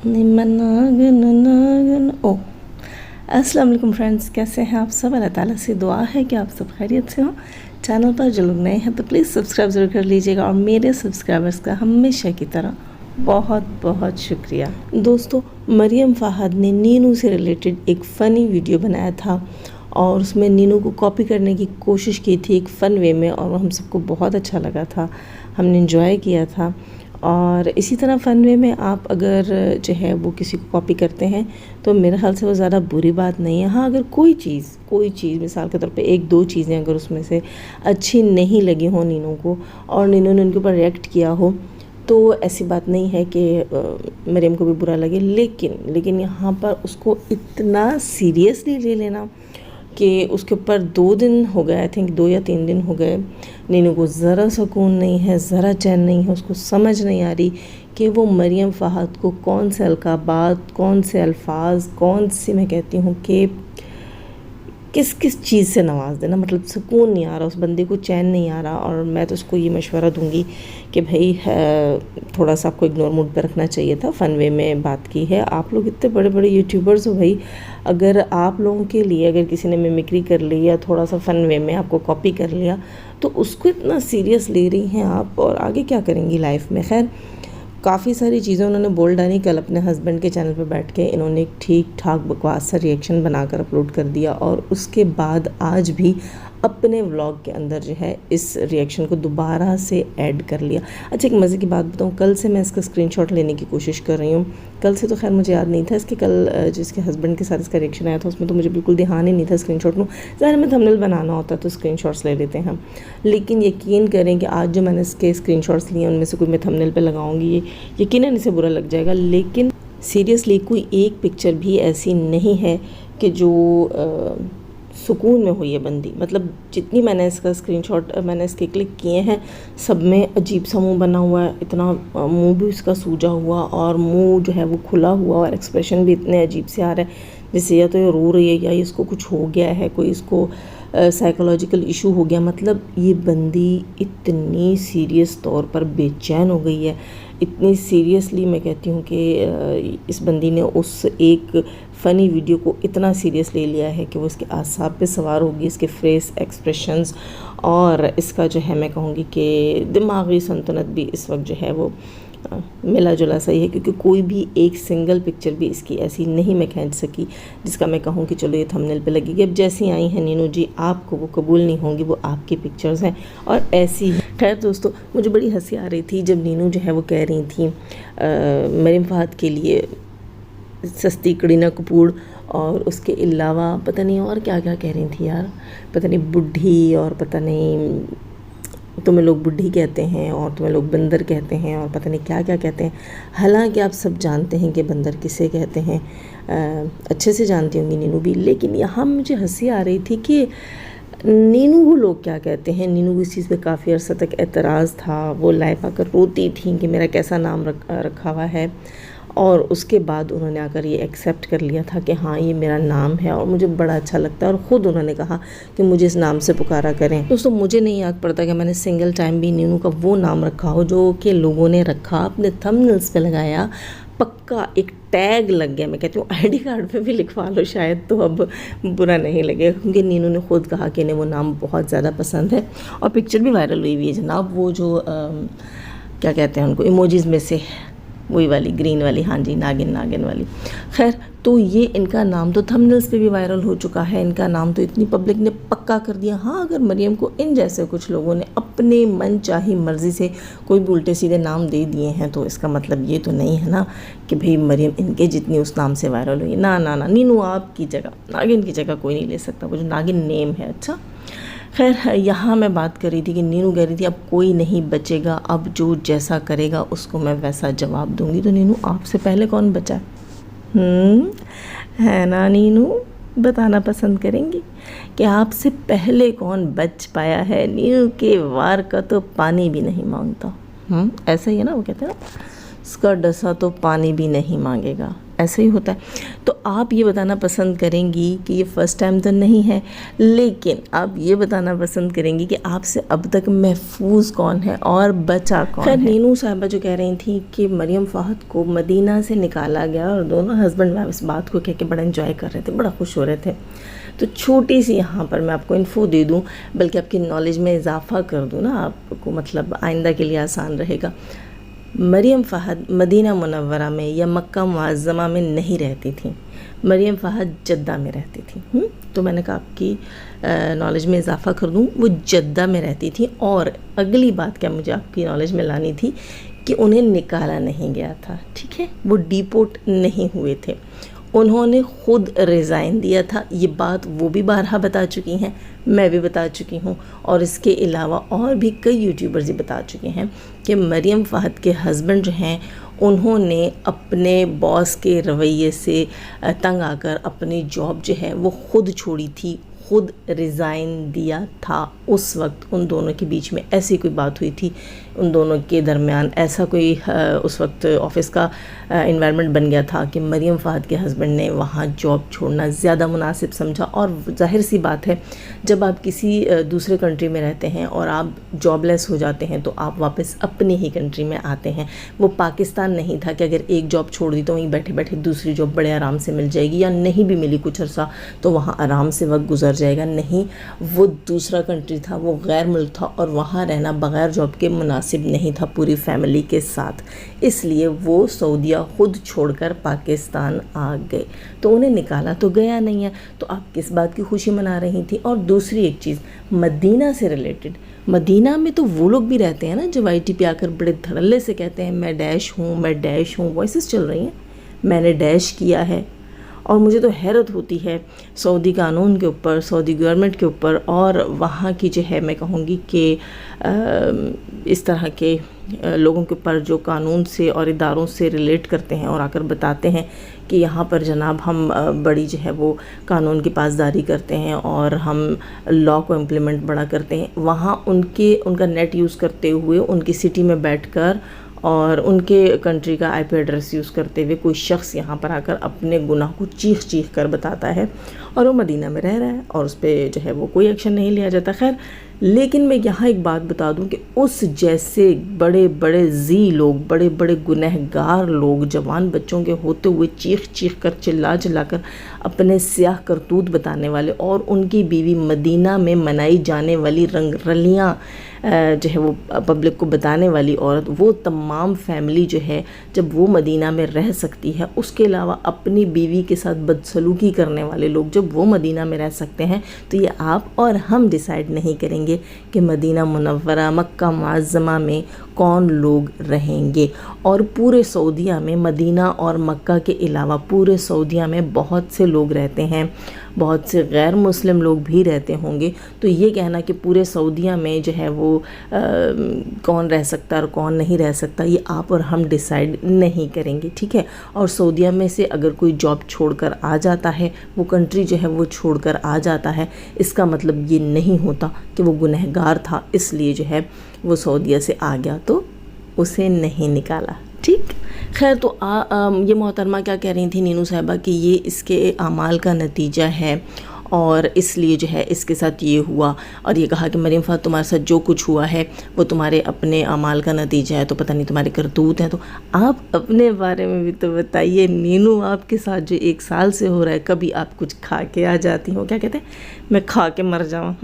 निमनागन नागन ओ अस्सलाम वालेकुम फ्रेंड्स, कैसे हैं आप सब। अल्लाह ताला से दुआ है कि आप सब खैरियत से हों। चैनल पर जो लोग नए हैं तो प्लीज़ सब्सक्राइब ज़रूर कर लीजिएगा और मेरे सब्सक्राइबर्स का हमेशा की तरह बहुत बहुत शुक्रिया। दोस्तों, मरियम फ़ाहद ने नीनू से रिलेटेड एक फ़नी वीडियो बनाया था और उसमें नीनू को कॉपी करने की कोशिश की थी एक फ़न वे में, और हम सबको बहुत अच्छा लगा था, हमने इन्जॉय किया था। और इसी तरह फ़न वे में आप अगर जो है वो किसी को कॉपी करते हैं तो मेरे ख्याल से वो ज़्यादा बुरी बात नहीं है। हाँ, अगर कोई चीज़ मिसाल के तौर पे एक दो चीज़ें अगर उसमें से अच्छी नहीं लगी हो नीनू को और नीनू ने उनके ऊपर रिएक्ट किया हो तो ऐसी बात नहीं है कि मरियम को भी बुरा लगे। लेकिन यहाँ पर उसको इतना सीरियसली ले लेना कि उसके ऊपर 2 दिन हो गए, आई थिंक 2 या 3 दिन हो गए, नीनू को ज़रा सुकून नहीं है, ज़रा चैन नहीं है। उसको समझ नहीं आ रही कि वो मरियम फ़ाहद को कौन से अलकाबात, कौन से अल्फाज, कौन सी मैं कहती हूँ कि किस किस चीज़ से नवाज़ देना। मतलब सुकून नहीं आ रहा, उस बंदे को चैन नहीं आ रहा। और मैं तो उसको ये मशवरा दूंगी कि भाई थोड़ा सा आपको इग्नोर मोड पे रखना चाहिए था। फ़न वे में बात की है, आप लोग इतने बड़े बड़े यूट्यूबर्स हो भाई, अगर आप लोगों के लिए अगर किसी ने मिमिक्री कर ली या थोड़ा सा फ़न वे में आपको कॉपी कर लिया तो उसको इतना सीरियस ले रही हैं आप, और आगे क्या करेंगी लाइफ में। खैर, काफ़ी सारी चीज़ें उन्होंने बोल डाली। कल अपने हस्बैंड के चैनल पर बैठ के इन्होंने एक ठीक ठाक बकवास सा रिएक्शन बनाकर अपलोड कर दिया और उसके बाद आज भी अपने व्लॉग के अंदर जो है इस रिएक्शन को दोबारा से ऐड कर लिया। अच्छा, एक मज़े की बात बताऊँ, कल से मैं इसका स्क्रीनशॉट लेने की कोशिश कर रही हूँ। कल से तो खैर मुझे याद नहीं था इसके, कल जिसके हस्बैंड के साथ इसका रिएक्शन आया था उसमें तो मुझे बिल्कुल ध्यान ही नहीं था स्क्रीनशॉट में। ज़ाहिर में थंबनेल बनाना होता है तो स्क्रीनशॉट्स ले लेते हैं हम, लेकिन यकीन करें कि आज जो मैंने इसके स्क्रीनशॉट्स लिए उनमें से कोई मैं थंबनेल पे लगाऊंगी, ये यकीनन इसे बुरा लग जाएगा। लेकिन सीरियसली कोई एक पिक्चर भी ऐसी नहीं है कि जो सुकून में हुई है बंदी। मतलब जितनी मैंने इसका स्क्रीनशॉट मैंने इसके क्लिक किए हैं सब में अजीब सा मुंह बना हुआ है, इतना मुंह भी इसका सूजा हुआ और मुंह जो है वो खुला हुआ और एक्सप्रेशन भी इतने अजीब से आ रहा है जैसे या तो ये रो रही है या इसको कुछ हो गया है, कोई इसको साइकोलॉजिकल इशू हो गया। मतलब ये बंदी इतनी सीरियस तौर पर बेचैन हो गई है, इतनी सीरियसली मैं कहती हूँ कि इस बंदी ने उस एक फ़नी वीडियो को इतना सीरियस ले लिया है कि वो इसके आसाब पे सवार होगी। इसके फेस एक्सप्रेशंस और इसका जो है मैं कहूँगी कि दिमागी संतुलन भी इस वक्त जो है वो मिला जुला सही है, क्योंकि कोई भी एक सिंगल पिक्चर भी इसकी ऐसी नहीं मैं खींच सकी जिसका मैं कहूँ कि चलो ये थंबनेल पे लगेगी। अब जैसी आई हैं नीनू जी, आपको वो कबूल नहीं होंगी, वो आपकी पिक्चर्स हैं और ऐसी ही। खैर दोस्तों, मुझे बड़ी हंसी आ रही थी जब नीनू जो है वो कह रही थी मरियम फ़ाहद के लिए सस्ती करीना कपूर और उसके अलावा पता नहीं और क्या क्या कह रही थी यार, पता नहीं बुढ़ी और पता नहीं तुम्हें लोग बुढ़ी कहते हैं और तुम्हें लोग बंदर कहते हैं और पता नहीं क्या क्या कहते हैं। हालांकि आप सब जानते हैं कि बंदर किसे कहते हैं, अच्छे से जानती होंगी नीनू भी। लेकिन यहाँ मुझे हंसी आ रही थी कि नीनू को लोग क्या कहते हैं। नीनू को इस चीज़ पे काफ़ी अर्सा तक एतराज़ था, वो लाइफ आकर रोती थी कि मेरा कैसा नाम रखा हुआ है, और उसके बाद उन्होंने आकर ये एक्सेप्ट कर लिया था कि हाँ ये मेरा नाम है और मुझे बड़ा अच्छा लगता है। और ख़ुद उन्होंने कहा कि मुझे इस नाम से पुकारा करें। दोस्तों, मुझे नहीं याद पड़ता कि मैंने सिंगल टाइम भी नीनू का वो नाम रखा हो जो कि लोगों ने रखा, अपने थंबनेल्स पे लगाया, पक्का एक टैग लग गया। मैं कहती हूँ आईडी कार्ड पे भी लिखवा लो शायद, तो अब बुरा नहीं लगेगा, क्योंकि नीनू ने खुद कहा कि इन्हें वो नाम बहुत ज़्यादा पसंद है और पिक्चर भी वायरल हुई हुई है जनाब। वो जो क्या कहते हैं उनको, इमोजीज़ में से वही वाली ग्रीन वाली, हाँ जी, नागिन वाली। खैर, तो ये इनका नाम तो थंबनेल्स पे भी वायरल हो चुका है, इनका नाम तो इतनी पब्लिक ने पक्का कर दिया। हाँ, अगर मरियम को इन जैसे कुछ लोगों ने अपने मन चाही मर्ज़ी से कोई भी उल्टे सीधे नाम दे दिए हैं तो इसका मतलब ये तो नहीं है ना कि भाई मरियम इनके जितनी उस नाम से वायरल हुई। ना ना ना, नीनू आपकी जगह, नागिन की जगह कोई नहीं ले सकता, वो जो नागिन नेम है। अच्छा, खैर, यहाँ मैं बात कर रही थी कि नीनू कह रही थी अब कोई नहीं बचेगा, अब जो जैसा करेगा उसको मैं वैसा जवाब दूंगी। तो नीनू, आपसे पहले कौन बचा है ना नीनू, बताना पसंद करेंगी कि आपसे पहले कौन बच पाया है। नीनू के वार का तो पानी भी नहीं मांगता। ऐसा ही है ना, वो कहते हैं ना, उसका डसा तो पानी भी नहीं मांगेगा, ऐसा ही होता है। तो आप ये बताना पसंद करेंगी कि ये फ़र्स्ट टाइम तो नहीं है, लेकिन आप ये बताना पसंद करेंगी कि आपसे अब तक महफूज कौन है और बचा कौन है। नीनू साहिबा जो कह रही थी कि मरियम फ़हद को मदीना से निकाला गया और दोनों हस्बैंड वाइफ इस बात को कह के बड़ा एंजॉय कर रहे थे, बड़ा खुश हो रहे थे। तो छोटी सी यहाँ पर मैं आपको इन्फो दे दूँ, बल्कि आपकी नॉलेज में इजाफ़ा कर दूँ ना, आपको मतलब आइंदा के लिए आसान रहेगा। मरियम फ़हद मदीना मुनव्वरा में या मक्का मुअज़्ज़मा में नहीं रहती थी, मरियम फ़हद जद्दा में रहती थी। तो मैंने कहा आपकी नॉलेज में इजाफ़ा कर दूँ, वो जद्दा में रहती थी। और अगली बात क्या मुझे आपकी नॉलेज में लानी थी कि उन्हें निकाला नहीं गया था, ठीक है, वो डिपोर्ट नहीं हुए थे, उन्होंने ख़ुद रिज़ाइन दिया था। ये बात वो भी बारहा बता चुकी हैं, मैं भी बता चुकी हूँ, और इसके अलावा और भी कई यूट्यूबर्स ये बता चुके हैं कि मरियम फ़हद के हस्बैंड जो हैं उन्होंने अपने बॉस के रवैये से तंग आकर अपनी जॉब जो है वो ख़ुद छोड़ी थी, ख़ुद रिज़ाइन दिया था। उस वक्त उन दोनों के बीच में ऐसी कोई बात हुई थी, उन दोनों के दरमियान ऐसा कोई उस वक्त ऑफिस का इन्वायरमेंट बन गया था कि मरियम फ़हद के हस्बैंड ने वहाँ जॉब छोड़ना ज़्यादा मुनासिब समझा। और जाहिर सी बात है, जब आप किसी दूसरे कंट्री में रहते हैं और आप जॉबलेस हो जाते हैं तो आप वापस अपनी ही कंट्री में आते हैं। वो पाकिस्तान नहीं था कि अगर एक जॉब छोड़ दी तो वहीं बैठे बैठे दूसरी जॉब बड़े आराम से मिल जाएगी, या नहीं भी मिली कुछ अर्सा तो वहाँ आराम से वक्त गुजर जाएगा। नहीं, वो दूसरा कंट्री था, वो गैर मुल्क था, और वहाँ रहना बग़ैर जॉब के मुनासिब नहीं था पूरी फैमिली के साथ। इसलिए वो सऊदीया ख़ुद छोड़कर पाकिस्तान आ गए। तो उन्हें निकाला तो गया नहीं है, तो आप किस बात की खुशी मना रही थी। और दूसरी एक चीज़ मदीना से रिलेटेड, मदीना में तो वो लोग भी रहते हैं ना जो ITP पे आकर बड़े धड़ल्ले से कहते हैं मैं डैश हूँ, मैं डैश हूँ। वॉइसेस चल रही हैं, मैंने डैश किया है। और मुझे तो हैरत होती है सऊदी कानून के ऊपर, सऊदी गवर्नमेंट के ऊपर, और वहाँ की जो है मैं कहूँगी कि इस तरह के लोगों के ऊपर जो कानून से और इदारों से रिलेट करते हैं और आकर बताते हैं कि यहाँ पर जनाब हम बड़ी जो है वो कानून की पासदारी करते हैं और हम लॉ को इम्प्लीमेंट बड़ा करते हैं। वहाँ उनका नेट यूज़ करते हुए उनकी सिटी में बैठकर और उनके कंट्री का IP एड्रेस यूज़ करते हुए कोई शख्स यहाँ पर आकर अपने गुनाह को चीख चीख कर बताता है, और वो मदीना में रह रहा है और उस पर जो है वो कोई एक्शन नहीं लिया जाता। खैर, लेकिन मैं यहाँ एक बात बता दूँ कि उस जैसे बड़े बड़े लोग, बड़े बड़े गुनहगार लोग, जवान बच्चों के होते हुए चीख चीख कर, चिल्ला चिल्ला कर अपने स्याह करतूत बताने वाले और उनकी बीवी मदीना में मनाई जाने वाली रंगरलियाँ जो है वो पब्लिक को बताने वाली औरत, वो तमाम फैमिली जो है जब वो मदीना में रह सकती है, उसके अलावा अपनी बीवी के साथ बदसलूकी करने वाले लोग जब वो मदीना में रह सकते हैं, तो ये आप और हम डिसाइड नहीं करेंगे कि मदीना मुनव्वरा मक्का मुअज़्ज़मा में कौन लोग रहेंगे। और पूरे सऊदीया में मदीना और मक्का के अलावा पूरे सऊदीया में बहुत से लोग रहते हैं, बहुत से गैर मुस्लिम लोग भी रहते होंगे। तो ये कहना कि पूरे सऊदीया में जो है वो कौन रह सकता है और कौन नहीं रह सकता, ये आप और हम डिसाइड नहीं करेंगे, ठीक है। और सऊदीया में से अगर कोई जॉब छोड़कर आ जाता है, वो कंट्री जो है वो छोड़कर आ जाता है, इसका मतलब ये नहीं होता कि वो गुनहगार था इसलिए जो है वो सऊदीया से आ गया तो उसे नहीं निकाला, ठीक। खैर, तो ये मोहतरमा क्या कह रही थी नीनू साहिबा कि ये इसके अमाल का नतीजा है और इसलिए जो है इसके साथ ये हुआ, और ये कहा कि मरियम फ़हद तुम्हारे साथ जो कुछ हुआ है वो तुम्हारे अपने अमाल का नतीजा है, तो पता नहीं तुम्हारे करतूत हैं। तो आप अपने बारे में भी तो बताइए नीनू, आपके साथ जो 1 साल से हो रहा है, कभी आप कुछ खा के आ जाती हो, क्या कहते हैं, मैं खा के मर जाऊँ,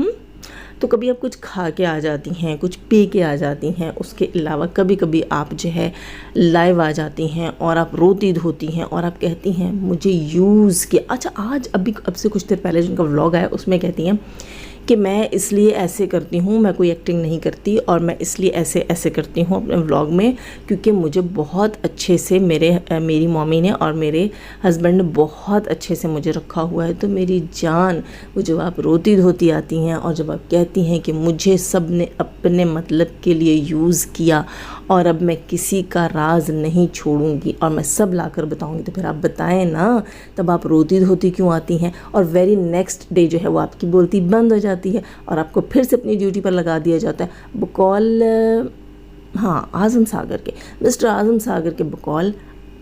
तो कभी आप कुछ खा के आ जाती हैं, कुछ पी के आ जाती हैं, उसके अलावा कभी कभी आप जो है लाइव आ जाती हैं और आप रोती धोती हैं और आप कहती हैं मुझे यूज़ किया। अच्छा, अब से कुछ देर पहले जिनका व्लॉग आया उसमें कहती हैं कि मैं इसलिए ऐसे करती हूँ, मैं कोई एक्टिंग नहीं करती और मैं इसलिए ऐसे करती हूँ अपने व्लॉग में क्योंकि मुझे बहुत अच्छे से मेरी मम्मी ने और मेरे हस्बैंड ने बहुत अच्छे से मुझे रखा हुआ है। तो मेरी जान, वो जब आप रोती धोती आती हैं और जब आप कहती हैं कि मुझे सब ने अपने मतलब के लिए यूज़ किया और अब मैं किसी का राज नहीं छोड़ूंगी और मैं सब लाकर बताऊंगी, तो फिर आप बताएं ना, तब आप रोती धोती क्यों आती हैं और वेरी नेक्स्ट डे जो है वो आपकी बोलती बंद हो जाती है और आपको फिर से अपनी ड्यूटी पर लगा दिया जाता है। बकौल आज़म सागर के, मिस्टर आज़म सागर के बकौल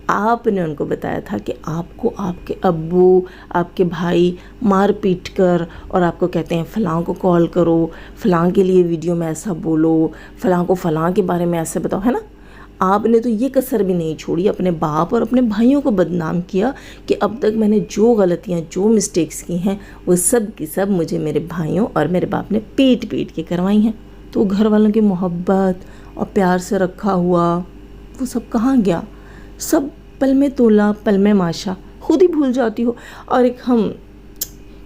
आपने उनको बताया था कि आपको आपके अब्बू, आपके भाई मार पीट कर और आपको कहते हैं फ़लाँ को कॉल करो, फ़लाँ के लिए वीडियो में ऐसा बोलो, फ़लाँ को फ़लाँ के बारे में ऐसे बताओ, है ना। आपने तो ये कसर भी नहीं छोड़ी, अपने बाप और अपने भाइयों को बदनाम किया कि अब तक मैंने जो गलतियाँ, जो मिस्टेक्स की हैं वो सब की सब मुझे मेरे भाइयों और मेरे बाप ने पीट पीट के करवाई हैं। तो घर वालों की मोहब्बत और प्यार से रखा हुआ वो सब कहाँ गया? सब पल में तोला पल में माशा, खुद ही भूल जाती हो। और एक हम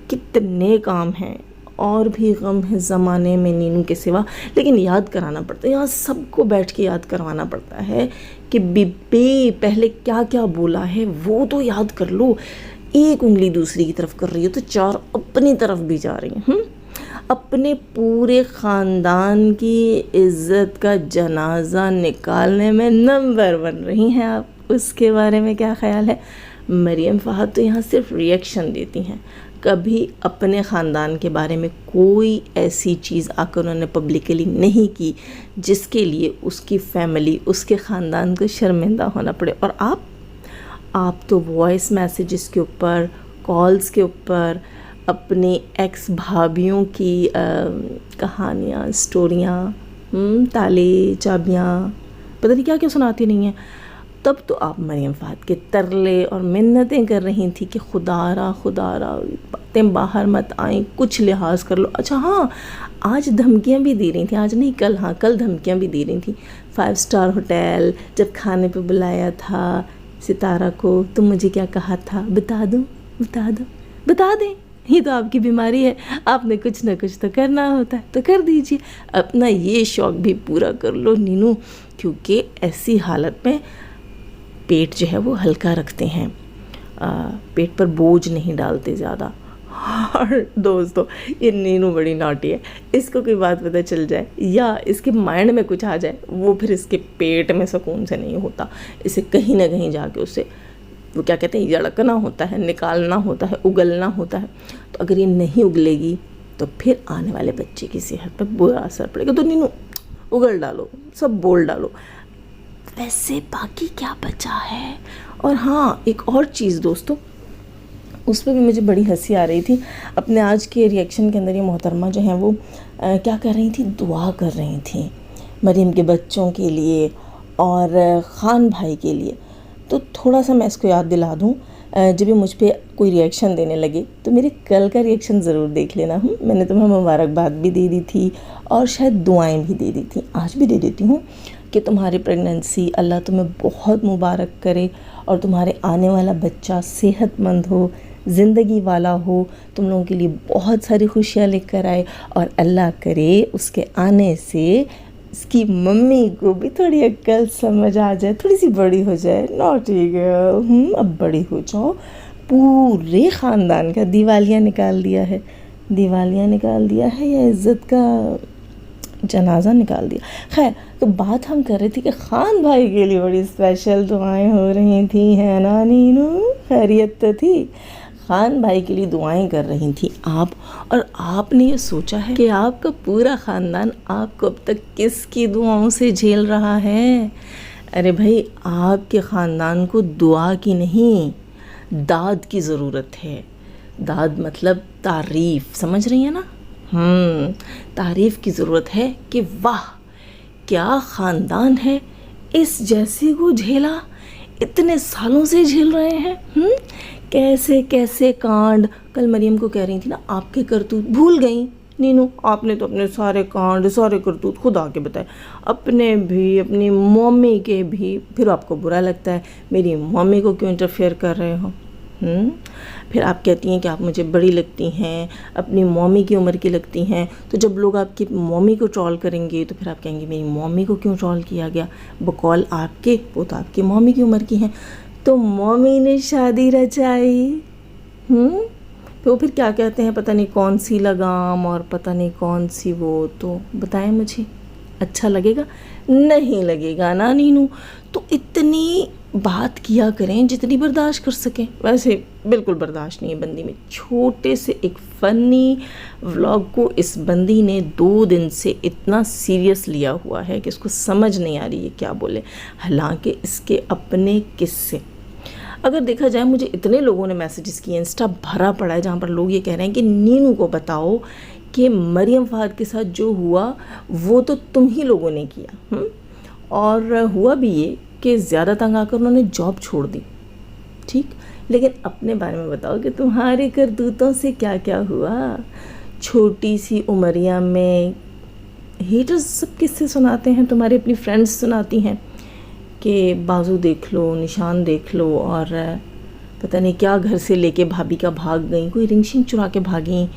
कितने काम हैं और भी गम है ज़माने में नीनू के सिवा, लेकिन याद कराना पड़ता है, यहाँ सबको बैठ के याद करवाना पड़ता है कि बीबी पहले क्या क्या बोला है वो तो याद कर लो। एक उंगली दूसरी की तरफ कर रही हो तो चार अपनी तरफ भी जा रही हैं। अपने पूरे ख़ानदान की इज़्ज़त का जनाजा निकालने में नंबर 1 रही हैं आप। उसके बारे में क्या ख़्याल है? मरियम फ़हद तो यहाँ सिर्फ रिएक्शन देती हैं, कभी अपने ख़ानदान के बारे में कोई ऐसी चीज़ आकर उन्होंने पब्लिकली नहीं की जिसके लिए उसकी फैमिली, उसके ख़ानदान को शर्मिंदा होना पड़े। और आप तो वॉइस मैसेजेस के ऊपर, कॉल्स के ऊपर अपनी एक्स भाभियों की कहानियाँ, स्टोरियाँ, ताले चाबियाँ, पता नहीं क्या क्या सुनाती नहीं हैं। तब तो आप मरियम फ़हद के तरले और मिन्नतें कर रही थी कि खुदारा बातें बाहर मत आएँ, कुछ लिहाज कर लो। अच्छा हाँ, आज धमकियाँ भी दे रही थी, आज नहीं कल, हाँ कल धमकियाँ भी दे रही थी। 5 स्टार होटल जब खाने पे बुलाया था सितारा को, तो मुझे क्या कहा था? बता दें, ये तो आपकी बीमारी है, आपने कुछ ना कुछ तो करना होता है तो कर दीजिए, अपना ये शौक़ भी पूरा कर लो नीनू, क्योंकि ऐसी हालत में पेट जो है वो हल्का रखते हैं, पेट पर बोझ नहीं डालते ज़्यादा। और दोस्तों ये नीनू बड़ी नॉटी है, इसको कोई बात पता चल जाए या इसके माइंड में कुछ आ जाए, वो फिर इसके पेट में सुकून से नहीं होता। इसे कहीं ना कहीं जाके उसे वो क्या कहते हैं, यड़कना होता है, निकालना होता है, उगलना होता है। तो अगर ये नहीं उगलेगी तो फिर आने वाले बच्चे की सेहत पर बुरा असर पड़ेगा। तो नीनू उगल डालो, सब बोल डालो। वैसे बाकी क्या बचा है? और हाँ एक और चीज़ दोस्तों, उस पर भी मुझे बड़ी हंसी आ रही थी। अपने आज के रिएक्शन के अंदर ये मोहतरमा जो हैं वो क्या कर रही थी, दुआ कर रही थी मरीम के बच्चों के लिए और ख़ान भाई के लिए। तो थोड़ा सा मैं इसको याद दिला दूँ, जब भी मुझ पर कोई रिएक्शन देने लगे तो मेरे कल का रिएक्शन ज़रूर देख लेना। मैंने तुम्हें मुबारकबाद भी दे दी थी और शायद दुआएं भी दे दी थी, आज भी दे देती हूँ कि तुम्हारी प्रेगनेंसी अल्लाह तुम्हें बहुत मुबारक करे और तुम्हारे आने वाला बच्चा सेहतमंद हो, ज़िंदगी वाला हो, तुम लोगों के लिए बहुत सारी खुशियाँ लेकर आए और अल्लाह करे उसके आने से इसकी मम्मी को भी थोड़ी अक्ल समझ आ जाए, थोड़ी सी बड़ी हो जाए, नॉटी गर्ल, अब बड़ी हो जाओ। पूरे ख़ानदान का दिवालिया निकाल दिया है या इज़्ज़त का जनाजा निकाल दिया। खैर, तो बात हम कर रहे थे कि ख़ान भाई के लिए बड़ी स्पेशल दुआएं हो रही थी, है ना नीनू? खैरियत तो थी। ख़ान भाई के लिए दुआएं कर रही थी आप, और आपने ये सोचा है कि आपका पूरा ख़ानदान आपको अब तक किसकी दुआओं से झेल रहा है? अरे भाई, आपके ख़ानदान को दुआ की नहीं, दाद की ज़रूरत है। दाद मतलब तारीफ़, समझ रही है ना? तारीफ़ की ज़रूरत है कि वाह क्या ख़ानदान है, इस जैसे को झेला, इतने सालों से झेल रहे हैं। कैसे कैसे कांड, कल मरियम को कह रही थी ना, आपके करतूत भूल गई नीनू, आपने तो अपने सारे कांड, सारे करतूत खुद आके बताए, अपने भी, अपनी मम्मी के भी। फिर आपको बुरा लगता है, मेरी मम्मी को क्यों इंटरफेयर कर रहे हो? फिर आप कहती हैं कि आप मुझे बड़ी लगती हैं, अपनी मम्मी की उम्र की लगती हैं। तो जब लोग आपकी मम्मी को ट्रोल करेंगे तो फिर आप कहेंगे मेरी मम्मी को क्यों ट्रोल किया गया? बकौल आपके, वो तो आपकी मम्मी की उम्र की हैं। तो मम्मी ने शादी रचाई। तो फिर क्या कहते हैं, पता नहीं कौन सी लगाम और पता नहीं कौन सी वो, तो बताएं मुझे। अच्छा लगेगा? नहीं लगेगा ना नीनू। तो इतनी बात किया करें जितनी बर्दाश्त कर सकें। वैसे बिल्कुल बर्दाश्त नहीं है बंदी में। छोटे से एक फ़नी व्लॉग को इस बंदी ने 2 दिन से इतना सीरियस लिया हुआ है कि उसको समझ नहीं आ रही है क्या बोले। हालांकि इसके अपने किस्से, अगर देखा जाए, मुझे इतने लोगों ने मैसेजेस किए, इंस्टा भरा पड़ा है जहाँ पर लोग ये कह रहे हैं कि नीनू को बताओ कि मरियम फ़ाहद के साथ जो हुआ वो तो तुम ही लोगों ने किया। और हुआ भी ये कि ज़्यादा तंग आकर उन्होंने जॉब छोड़ दी, ठीक, लेकिन अपने बारे में बताओ कि तुम्हारे करतूतों से क्या क्या हुआ। छोटी सी उमरिया में हेटर्स सब किससे सुनाते हैं, तुम्हारी अपनी फ्रेंड्स सुनाती हैं कि बाजू देख लो, निशान देख लो, और पता नहीं क्या घर से लेके भाभी का भाग गई, कोई रिंग शिंग चुरा के भागी,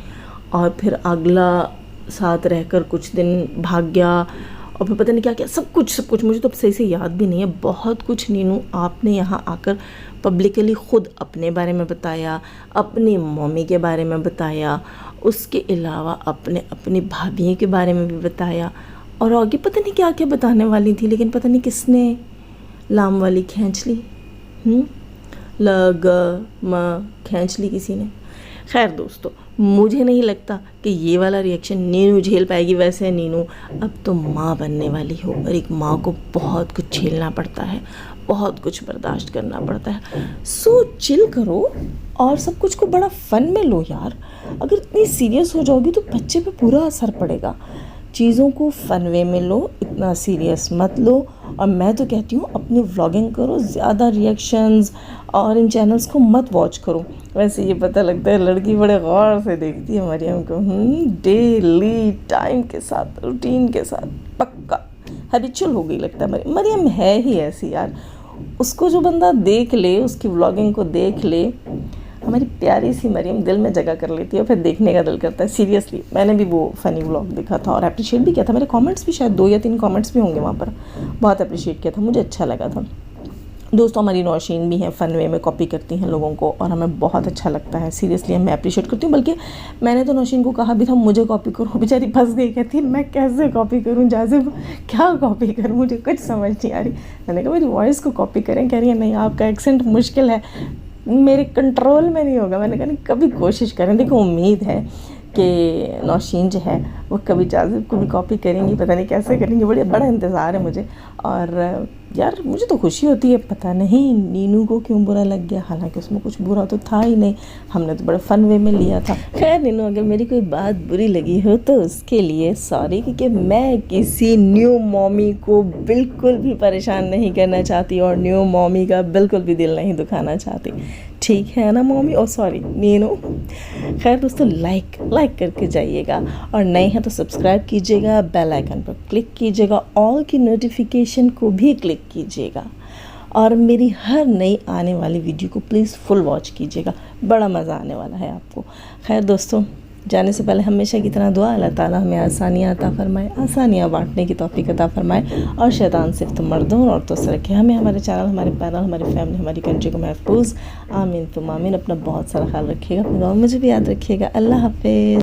और फिर अगला साथ रहकर कुछ दिन भाग गया, और फिर पता नहीं क्या क्या, सब कुछ मुझे तो अब सही से याद भी नहीं है। बहुत कुछ नीनू आपने यहाँ आकर पब्लिकली ख़ुद अपने बारे में बताया, अपनी मम्मी के बारे में बताया, उसके अलावा अपनी भाभी के बारे में भी बताया, और आगे पता नहीं क्या क्या बताने वाली थी, लेकिन पता नहीं किसने लाम वाली खींच ली, खींच ली किसी ने। खैर दोस्तों, मुझे नहीं लगता कि ये वाला रिएक्शन नीनू झेल पाएगी। वैसे नीनू अब तो माँ बनने वाली हो, और एक माँ को बहुत कुछ झेलना पड़ता है, बहुत कुछ बर्दाश्त करना पड़ता है। सो चिल करो और सब कुछ को बड़ा फ़न में लो यार। अगर इतनी सीरियस हो जाओगी तो बच्चे पे पूरा असर पड़ेगा। चीज़ों को फ़न वे में लो, इतना सीरियस मत लो। और मैं तो कहती हूँ अपनी व्लॉगिंग करो, ज़्यादा रिएक्शंस और इन चैनल्स को मत वॉच करो। वैसे ये पता लगता है लड़की बड़े गौर से देखती है मरियम को, डेली टाइम के साथ, रूटीन के साथ, पक्का हैबिचुअल हो गई लगता है मरियम है ही ऐसी यार। उसको जो बंदा देख ले, उसकी व्लॉगिंग को देख ले, हमारी प्यारी सी मरियम दिल में जगह कर लेती है, और फिर देखने का दिल करता है। सीरियसली मैंने भी वो फ़नी व्लॉग देखा था और अप्रिशिएट भी किया था। मेरे कमेंट्स भी शायद 2 या 3 कमेंट्स भी होंगे वहाँ पर, बहुत अप्रिशिएट किया था, मुझे अच्छा लगा था। दोस्तों हमारी नौशीन भी हैं, फ़न वे में कॉपी करती हैं लोगों को, और हमें बहुत अच्छा लगता है। सीरियसली मैं अप्रिशिएट करती हूँ। बल्कि मैंने तो नौशीन को कहा भी था मुझे कॉपी करो, बेचारी फंस गई, कहती है मैं कैसे कॉपी करूँ जाज़िब, क्या कॉपी करूँ, मुझे कुछ समझ नहीं आ रही। मैंने कहा मेरी वॉइस को कॉपी करें, कह रही है नहीं आपका एक्सेंट मुश्किल है, मेरे कंट्रोल में नहीं होगा। मैंने कहा नहीं कभी कोशिश करें। देखो उम्मीद है कि नौशीन जो है वो कभी जाज़िब को भी कॉपी करेंगी, पता नहीं कैसे करेंगी, बड़ा इंतज़ार है मुझे। और यार मुझे तो खुशी होती है, पता नहीं नीनू को क्यों बुरा लग गया, हालांकि उसमें कुछ बुरा तो था ही नहीं, हमने तो बड़े फ़न वे में लिया था। खैर नीनू, अगर मेरी कोई बात बुरी लगी हो तो उसके लिए सॉरी, क्योंकि मैं किसी न्यू मॉमी को बिल्कुल भी परेशान नहीं करना चाहती, और न्यू मॉमी का बिल्कुल भी दिल नहीं दुखाना चाहती, ठीक है ना मॉमी, और सॉरी नीनू। खैर दोस्तों, लाइक करके जाइएगा, और नए हैं तो सब्सक्राइब कीजिएगा, बेल आइकन पर क्लिक कीजिएगा, ऑल की नोटिफिकेशन को भी क्लिक कीजिएगा, और मेरी हर नई आने वाली वीडियो को प्लीज़ फुल वॉच कीजिएगा, बड़ा मज़ा आने वाला है आपको। खैर दोस्तों, जाने से पहले हमेशा की तरह दुआ, अल्लाह ताला हमें आसानियाँ अता फरमाए, आसानियाँ बांटने की तौफीक अता फरमाए, और शैतान सिर्फ मर्दों और औरतों से रखे हमें, हमारे चैनल, हमारे पैनल, हमारी फैमिली, हमारी कंट्री को महफूज। आमीन तुम आमीन। अपना बहुत सारा ख्याल रखिएगा, अपनी दुआ मुझे भी याद रखिएगा। अल्लाह हाफिज़।